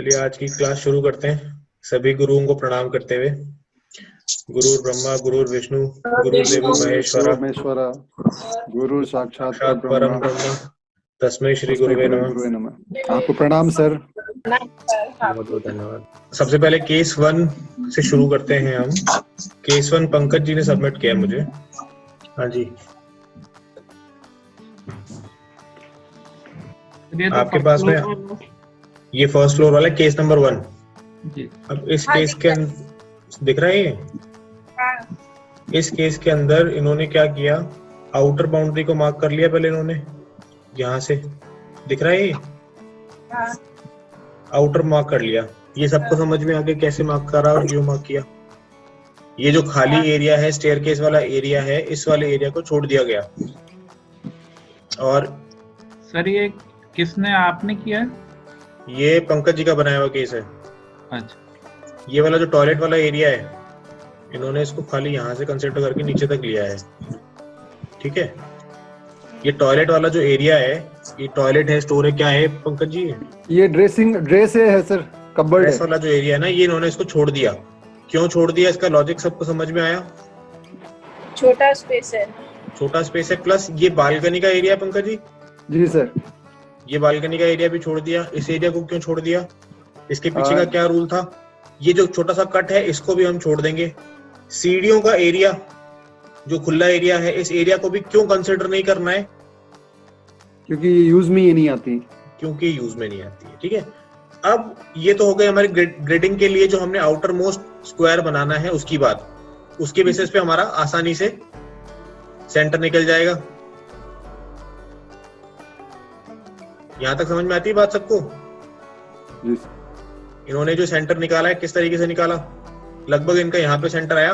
चलिए आज की क्लास शुरू करते हैं। सभी गुरुओं को प्रणाम करते हुए। गुरुर् ब्रह्मा गुरुर्विष्णु गुरुर्देवो महेश्वरा गुरु साक्षात साक्षात परम ब्रह्म तस्मै श्री गुरुवे नमः। आपको प्रणाम सर। बहुत बहुत धन्यवाद। सबसे पहले केस 1 से शुरू करते हैं हम। केस 1 पंकज जी ने सबमिट किया मुझे। हाँ जी, आपके पास में ये फर्स्ट फ्लोर वाला केस नंबर 1 जी। अब इस केस के अंदर दिख रहा है ये? इस केस के अंदर इन्होंने क्या किया, आउटर बाउंड्री को मार्क कर लिया पहले इन्होंने, यहाँ से दिख रहा है ये आउटर मार्क कर लिया। ये सबको समझ में आ गया कैसे मार्क करा और क्यों मार्क किया। ये जो खाली एरिया है, स्टेयरकेस वाला एरिया है, इस वाले एरिया को छोड़ दिया गया। और सर ये किसने, आपने किया है? ये पंकज जी का बनाया हुआ केस है। अच्छा, ये वाला जो टॉयलेट वाला एरिया है, इन्होंने इसको खाली यहाँ से कंसिडर करके नीचे तक लिया है। ठीक है, ये टॉयलेट वाला जो एरिया है, ये टॉयलेट है, स्टोर है, क्या है पंकज जी? ये ड्रेस है सर, कबर्ड ड्रेस वाला जो एरिया है ना, ये इन्होंने इसको छोड़ दिया। क्यों छोड़ दिया, इसका लॉजिक सबको समझ में आया? छोटा स्पेस है। छोटा स्पेस है, प्लस ये बालकनी का एरिया है पंकज जी। जी सर, ये बालकनी का एरिया भी छोड़ दिया। इस एरिया को क्यों छोड़ दिया, इसके पीछे का क्या रूल था? ये जो छोटा सा कट है इसको भी हम छोड़ देंगे। सीढ़ियों का एरिया जो खुला एरिया है, इस एरिया को भी क्यों कंसिडर नहीं करना है? क्योंकि यूज में ये नहीं आती। क्योंकि यूज में नहीं आती है। ठीक है, अब ये तो हो गए हमारे ग्रेडिंग के लिए जो हमने आउटर मोस्ट स्क्वायर बनाना है उसकी बात। उसके बेसिस पे हमारा आसानी से सेंटर निकल जाएगा। यहां तक समझ में आती है बात सबको? इन्होंने जो सेंटर निकाला है किस तरीके से निकाला, लगभग इनका यहाँ पे सेंटर आया।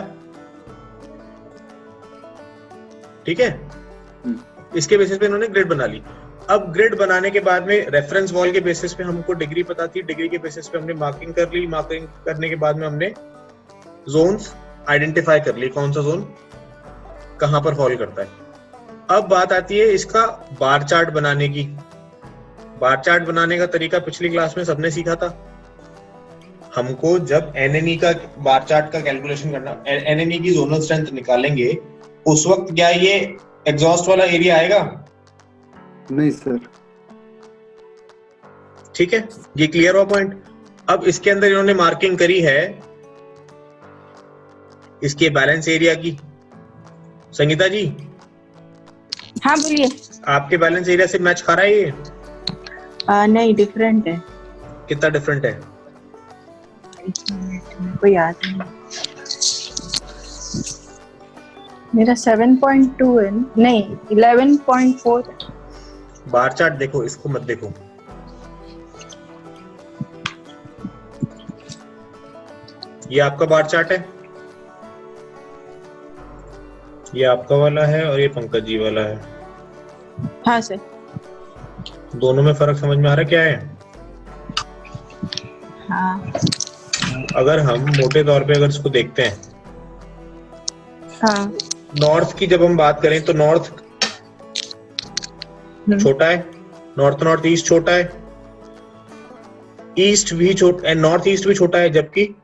ठीक है, इसके बेसिस पे इन्होंने ग्रिड बना ली। अब ग्रिड बनाने के बाद में रेफरेंस वॉल के बेसिस पे हमको डिग्री पता थी, डिग्री के बेसिस पे हमने मार्किंग कर ली। मार्किंग करने के बाद में हमने जोन्स आइडेंटिफाई कर ली, कौन सा जोन कहां पर फॉल करता है। अब बात आती है इसका बार चार्ट बनाने की। बार चार्ट बनाने का तरीका पिछली क्लास में सबने सीखा था। हमको जब एनएनई का बार चार्ट का कैलकुलेशन करना, एनएनई की जोनल स्ट्रेंथ निकालेंगे, उस वक्त क्या ये एग्जॉस्ट वाला एरिया आएगा? नहीं सर। ठीक है, ये क्लियर हुआ पॉइंट। अब इसके अंदर इन्होंने मार्किंग करी है इसके बैलेंस एरिया की। संगीता जी, हाँ बोलिए। आपके बैलेंस एरिया से मैच खा रहा है ये? नहीं, डिफरेंट है। कितना डिफरेंट है? कोई याद नहीं। मेरा 7.2 है, नहीं 11.4। बार चार्ट देखो, इसको मत देखो। ये आपका बार चार्ट है, ये आपका वाला है और ये पंकज जी वाला है। हाँ सर। दोनों में फर्क समझ में आ रहा है क्या है? हाँ। अगर हम मोटे तौर पे अगर इसको देखते हैं, हाँ। नॉर्थ की जब हम बात करें तो नॉर्थ छोटा है, नॉर्थ ईस्ट छोटा है, ईस्ट भी छोटा है, नॉर्थ ईस्ट भी छोटा है। जबकि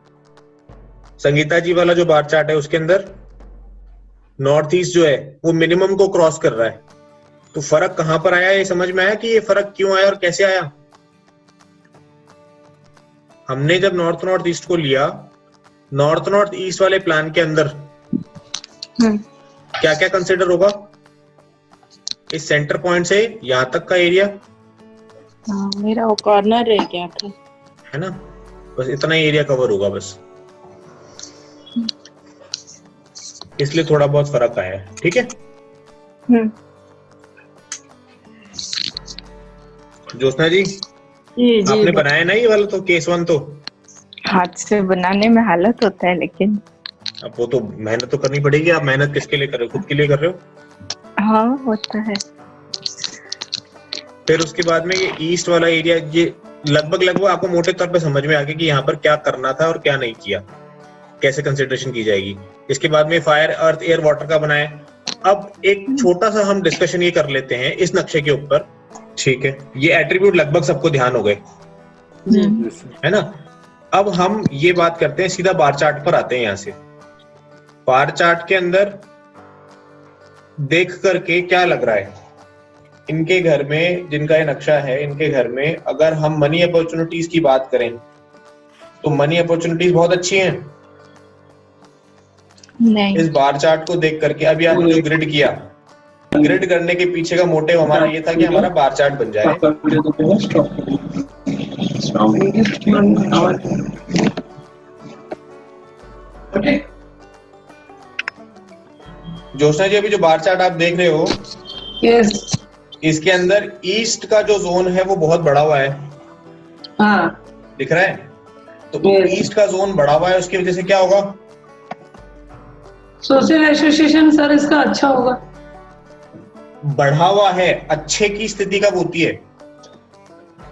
संगीता जी वाला जो बार चार्ट है उसके अंदर नॉर्थ ईस्ट जो है वो मिनिमम को क्रॉस कर रहा है। तो फर्क कहां पर आया, ये समझ में आया कि ये फर्क क्यों आया और कैसे आया? हमने जब नॉर्थ ईस्ट को लिया, नॉर्थ ईस्ट वाले प्लान के अंदर क्या क्या कंसिडर होगा? इस सेंटर पॉइंट से यहां तक का एरिया। मेरा वो कॉर्नर रह गया था, है ना, बस इतना ही एरिया कवर होगा बस, इसलिए थोड़ा बहुत फर्क आया है। ठीक है, ज्योत्सना जी, आपने बनाया ना ये वाला तो केस 1 तो हाथ से बनाने में हालत होता है, लेकिन अब वो तो मेहनत तो करनी पड़ेगी। आप मेहनत किसके लिए कर रहे हो? खुद के लिए कर रहे हो। हाँ होता है। फिर उसके बाद में ये ईस्ट वाला एरिया, ये लगभग आपको मोटे तौर पे समझ में आ गया कि यहाँ पर क्या करना था और क्या नहीं किया, कैसे कंसिडरेशन की जाएगी। इसके बाद में फायर, अर्थ, एयर, वाटर का बनाया। अब एक छोटा सा हम डिस्कशन ये कर लेते हैं इस नक्शे के ऊपर। ठीक है, ये एट्रीब्यूट लगभग सबको ध्यान हो गए। जी सर। है ना। अब हम ये बात करते हैं, सीधा बार चार्ट पर आते हैं। यहाँ से बार चार्ट के अंदर देख करके क्या लग रहा है, इनके घर में, जिनका ये नक्शा है, इनके घर में अगर हम मनी अपॉर्चुनिटीज की बात करें तो मनी अपॉर्चुनिटीज बहुत अच्छी हैं नहीं। इस बार चार्ट को देख करके। अभी आपने जो ग्रिड किया, ग्रिड करने के पीछे का मोटिव हमारा ये था कि हमारा बार चार्ट बन जाए। जोशना जी, अभी जो बार चार्ट आप देख रहे हो, यस, इसके अंदर ईस्ट का जो जोन है वो बहुत बड़ा हुआ है, हाँ, दिख रहा है। तो Yes. ईस्ट का जोन बड़ा हुआ है, उसकी वजह से क्या होगा, सोशल एसोसिएशन सर इसका अच्छा होगा। बढ़ा हुआ है। अच्छे की स्थिति कब होती है,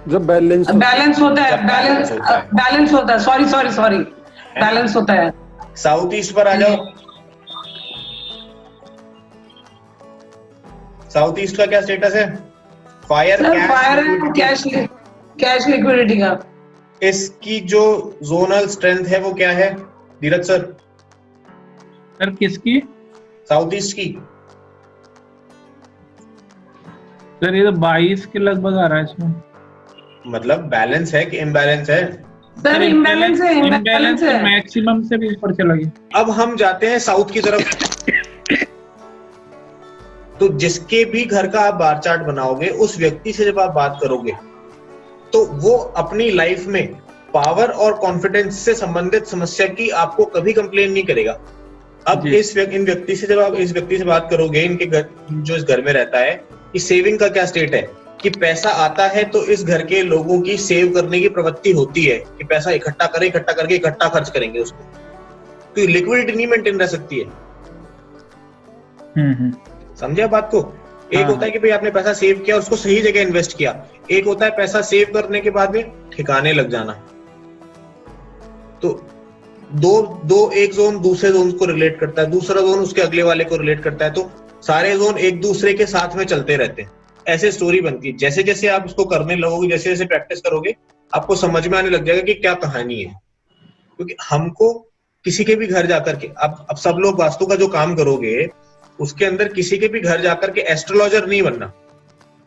जब बैलेंस बैलेंस होता है, जब balance होता है। बैलेंस होता है, सॉरी बैलेंस होता है। साउथ ईस्ट पर आ जाओ। साउथ ईस्ट का क्या स्टेटस है, fire sir fire and cash liquidity का। इसकी जो जोनल स्ट्रेंथ है वो क्या है धीरज सर, सर किसकी? साउथ ईस्ट की? सर ये तो 22 के लगभग आ रहा है इसमें। मतलब बैलेंस है कि इम्बैलेंस है? सर इम्बैलेंस है, इम्बैलेंस है। मैक्सिमम से भी ऊपर चला गया। अब हम जाते हैं साउथ की तरफ। तो जिसके भी घर का आप बार चार्ट बनाओगे, उस व्यक्ति से जब आप बात करोगे तो वो अपनी लाइफ में पावर और कॉन्फिडेंस से संबंधित समस्या की आपको कभी कंप्लेन नहीं करेगा। अब जी। इन व्यक्ति से जब आप इस व्यक्ति से बात करोगे, इनके घर, जो इस घर में रहता है, कि सेविंग का क्या स्टेट है, कि पैसा आता है तो इस घर के लोगों की सेव करने की प्रवृत्ति होती है कि पैसा इकट्ठा करें, इकट्ठा करके इकट्ठा खर्च करेंगे उसको, तो लिक्विडिटी नहीं मेंटेन रह सकती है। समझे आप बात को? एक हाँ। होता है कि भाई आपने पैसा सेव किया, उसको सही जगह इन्वेस्ट किया। एक होता है पैसा सेव करने के बाद में ठिकाने लग जाना। तो एक जोन दूसरे जोन को रिलेट करता है, दूसरा जोन उसके अगले वाले को रिलेट करता है, तो सारे जोन एक दूसरे के साथ में चलते रहते हैं। ऐसे स्टोरी बनती है। जैसे जैसे आप उसको करने लगोगे, जैसे जैसे प्रैक्टिस करोगे, आपको समझ में आने लग जाएगा कि क्या कहानी है। क्योंकि हमको किसी के भी घर जाकर के, अब सब लोग वास्तु का जो काम करोगे, उसके अंदर किसी के भी घर जाकर के एस्ट्रोलॉजर नहीं बनना,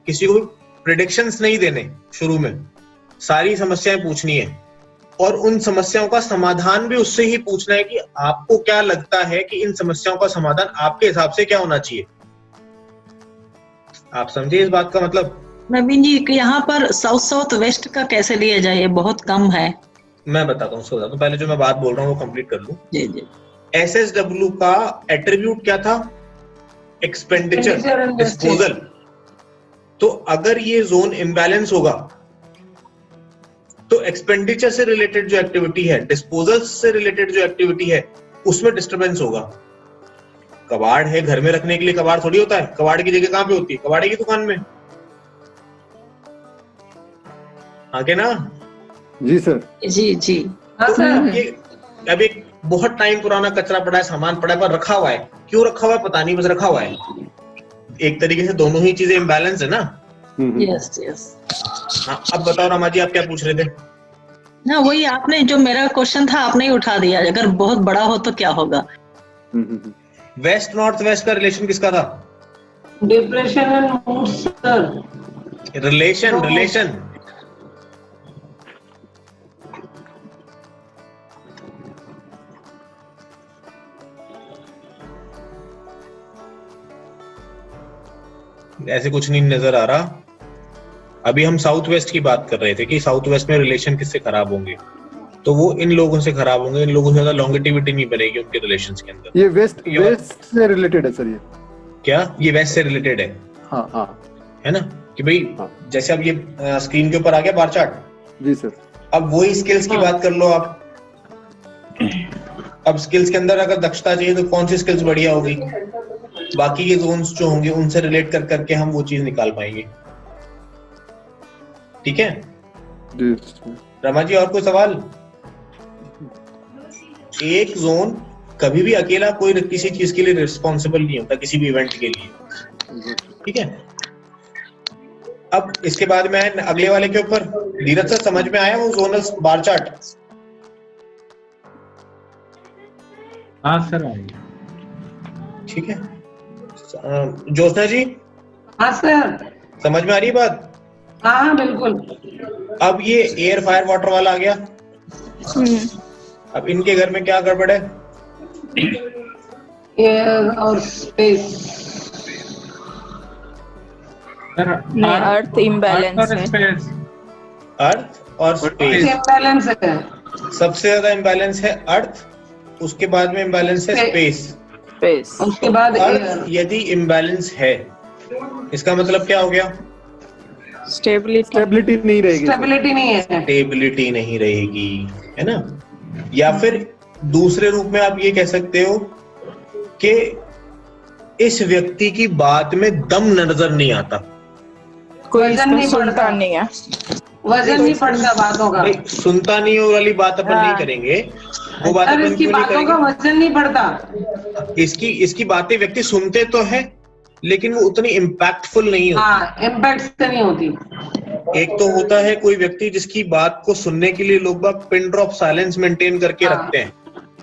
किसी को भी प्रेडिक्शंस नहीं देने। शुरू में सारी समस्याएं पूछनी है और उन समस्याओं का समाधान भी उससे ही पूछना है कि आपको क्या लगता है कि इन समस्याओं का समाधान आपके हिसाब से क्या होना चाहिए। आप समझे इस बात का मतलब? नवीन जी, यहाँ पर साउथ वेस्ट का कैसे लिया जाए, ये बहुत कम है। मैं बताता हूँ, उसको बताता हूँ। पहले जो मैं बात बोल रहा हूँ वो कंप्लीट कर लूं। जी जी। SSW का एट्रीब्यूट क्या था? Expenditure, disposal. तो अगर ये जोन इम्बैलेंस होगा तो एक्सपेंडिचर से रिलेटेड जो एक्टिविटी है, डिस्पोजल से रिलेटेड जो एक्टिविटी है, उसमें डिस्टर्बेंस होगा। कबाड़ है, घर में रखने के लिए कबाड़ थोड़ी होता है। कबाड़ की जगह कहां पे होती है? कबाड़े की दुकान में। आगे ना? जी सर। जी जी। हाँ तो सर, ये अब एक बहुत टाइम पुराना कचरा पड़ा है, सामान पड़ा है, पर रखा हुआ है। क्यों रखा हुआ है पता नहीं, बस रखा हुआ है। एक तरीके से दोनों ही चीजें इम्बैलेंस है ना। Yes yes. हाँ, अब बताओ रमा जी, आप क्या पूछ रहे थे? ना वही आपने जो मेरा क्वेश्चन था आपने ही उठा दिया, अगर बहुत बड़ा हो तो क्या होगा। वेस्ट नॉर्थ वेस्ट का रिलेशन किसका था? Depression and mood sir. Relation ऐसे कुछ नहीं नजर आ रहा। अभी हम साउथ वेस्ट की बात कर रहे थे कि साउथ वेस्ट में रिलेशन किससे खराब होंगे, तो वो इन लोगों से खराब होंगे। इन लोगों से ज्यादा लॉन्गेटिविटी नहीं बनेगी उनके रिलेशंस के अंदर। ये वेस्ट से रिलेटेड है सर। ये क्या ये वेस्ट से रिलेटेड है? हाँ हाँ है ना, कि भाई हाँ। जैसे अब ये स्क्रीन के ऊपर आ गया बार चार्ट। जी सर। अब वही स्किल्स की बात कर लो आप। अब स्किल्स के अंदर अगर दक्षता चाहिए तो कौन सी स्किल्स बढ़िया होगी? बाकी के जोन्स जो होंगे उनसे रिलेट कर करके हम वो चीज निकाल पाएंगे। ठीक है जी सर। रमा जी, और कोई सवाल? एक जोन कभी भी अकेला कोई किसी चीज के लिए रिस्पॉन्सिबल नहीं होता, किसी भी इवेंट के लिए। ठीक है, अब इसके बाद में अगले वाले के ऊपर। धीरज सर समझ में आया वो जोनल बार चार्ट? हाँ सर आ गया। ठीक है। ज्योत्सना जी हाँ सर। समझ में आ रही है बात? हाँ बिल्कुल। अब ये एयर फायर वाटर वाला आ गया। अब इनके घर में क्या गड़बड़ है? एयर और स्पेस। सर नहीं, अर्थ इम्बैलेंस है। स्पेस। अर्थ और स्पेस इम्बैलेंस है। सबसे ज्यादा इम्बैलेंस है अर्थ, उसके बाद में इम्बैलेंस है स्पेस, स्पेस, उसके बाद अर्थ एयर। यदि इम्बैलेंस है इसका मतलब क्या हो गया? स्टेबिलिटी स्टेबिलिटी नहीं रहेगी सर। स्टेबिलिटी नहीं है। स्टेबिलिटी नहीं रहेगी, है ना? या फिर दूसरे रूप में आप ये कह सकते हो कि इस व्यक्ति की बात में दम नजर नहीं आता। कोई वजन इसको नहीं सुनता बढ़ता। नहीं है। वजन नहीं पड़ता बातों का। नहीं, सुनता नहीं हो वाली बात अपन नहीं हाँ। करेंगे। वो बात सर अपन इसकी क्यों नहीं बातों का करेंगे? वजन नहीं पड़ता। इसकी बातें व्यक्ति सुनते तो है लेकिन वो उतनी इम्पैक्टफुल नहीं होती। हाँ, इम्पैक्ट से नहीं होती। एक तो होता है कोई व्यक्ति जिसकी बात को सुनने के लिए लोग बाग पिन ड्रॉप साइलेंस मेंटेन करके हाँ। रखते हैं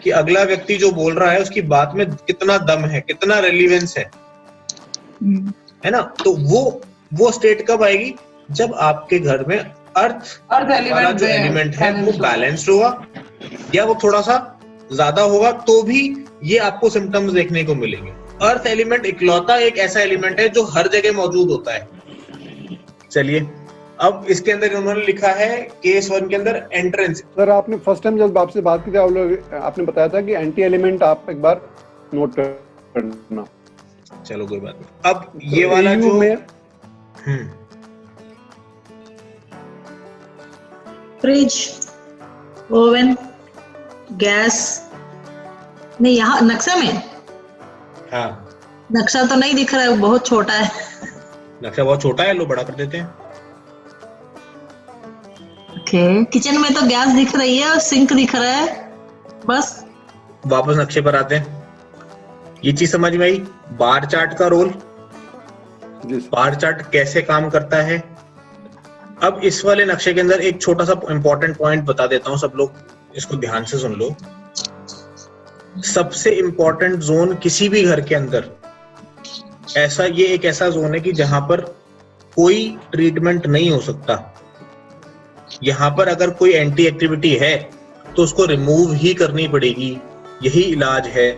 कि अगला व्यक्ति जो बोल रहा है उसकी बात में कितना दम है, कितना रेलिवेंस है ना? तो वो स्टेट कब आएगी? जब आपके घर में अर्थ अर्थ वाला जो एलिमेंट है वो बैलेंस्ड होगा या वो थोड़ा सा ज्यादा होगा तो भी ये आपको सिम्टम्स देखने को मिलेंगे। अर्थ एलिमेंट इकलौता एक ऐसा एलिमेंट है जो हर जगह मौजूद होता है। चलिए अब इसके अंदर उन्होंने लिखा है केस 1 के अंदर एंट्रेंस। सर आपने फर्स्ट टाइम जब आपसे बात की थी आपने बताया था कि एंटी एलिमेंट आप एक बार नोट करना। चलो कोई बात नहीं। अब ये वाला EU जो में फ्रिज, ओवन, गैस। नहीं, यहाँ नक्शा में हाँ नक्शा तो नहीं दिख रहा है, वो बहुत छोटा है। नक्शा बहुत छोटा है, लो बड़ा कर देते हैं। ओके, किचन में तो गैस दिख रही है और सिंक दिख रहा है, बस। वापस नक्शे पर आते हैं। ये चीज समझ में आई? बार चार्ट का रोल, जी सर। बार चार्ट कैसे काम करता है। अब इस वाले नक्शे के अंदर एक छोटा सा इंपॉर्टेंट पॉइंट बता देता हूं, सब लोग इसको ध्यान से सुन लो। सबसे इंपॉर्टेंट जोन किसी भी घर के अंदर ये एक ऐसा जोन है कि जहां पर कोई ट्रीटमेंट नहीं हो सकता। यहां पर अगर कोई एंटी एक्टिविटी है तो उसको रिमूव ही करनी पड़ेगी, यही इलाज है।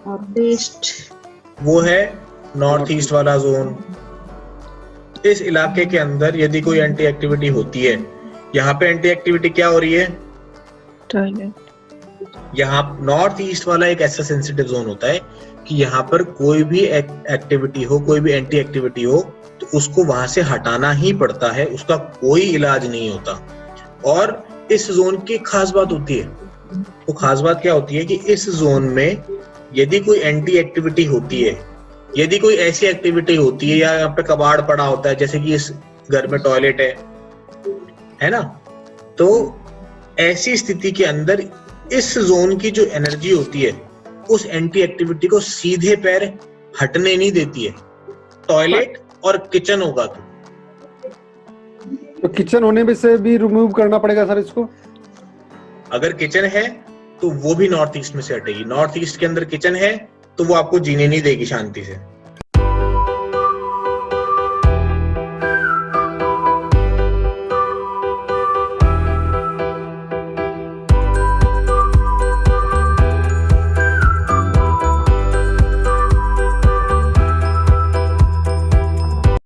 बेस्ट वो है नॉर्थ ईस्ट वाला जोन। इस इलाके के अंदर यदि कोई एंटी एक्टिविटी होती है, यहाँ पे एंटी एक्टिविटी क्या हो रही है? टॉयलेट। यहाँ नॉर्थ ईस्ट वाला एक ऐसा सेंसिटिव जोन होता है कि यहाँ पर कोई भी एक्टिविटी हो, कोई भी एंटी एक्टिविटी हो तो उसको वहां से हटाना ही पड़ता है, उसका कोई इलाज नहीं होता। और इस जोन की खास बात होती है, वो खास बात क्या होती है कि इस जोन में यदि कोई एंटी एक्टिविटी होती है, यदि कोई ऐसी एक्टिविटी होती है या यहाँ पे कबाड़ पड़ा होता है, जैसे कि इस घर में टॉयलेट है ना, तो ऐसी स्थिति के अंदर इस जोन की जो एनर्जी होती है उस एंटी एक्टिविटी को सीधे पैर हटने नहीं देती है। टॉयलेट और किचन होगा तो किचन होने में से भी रिमूव करना पड़ेगा सर इसको? अगर किचन है तो वो भी नॉर्थ ईस्ट में से हटेगी। नॉर्थ ईस्ट के अंदर किचन है तो वो आपको जीने नहीं देगी शांति से।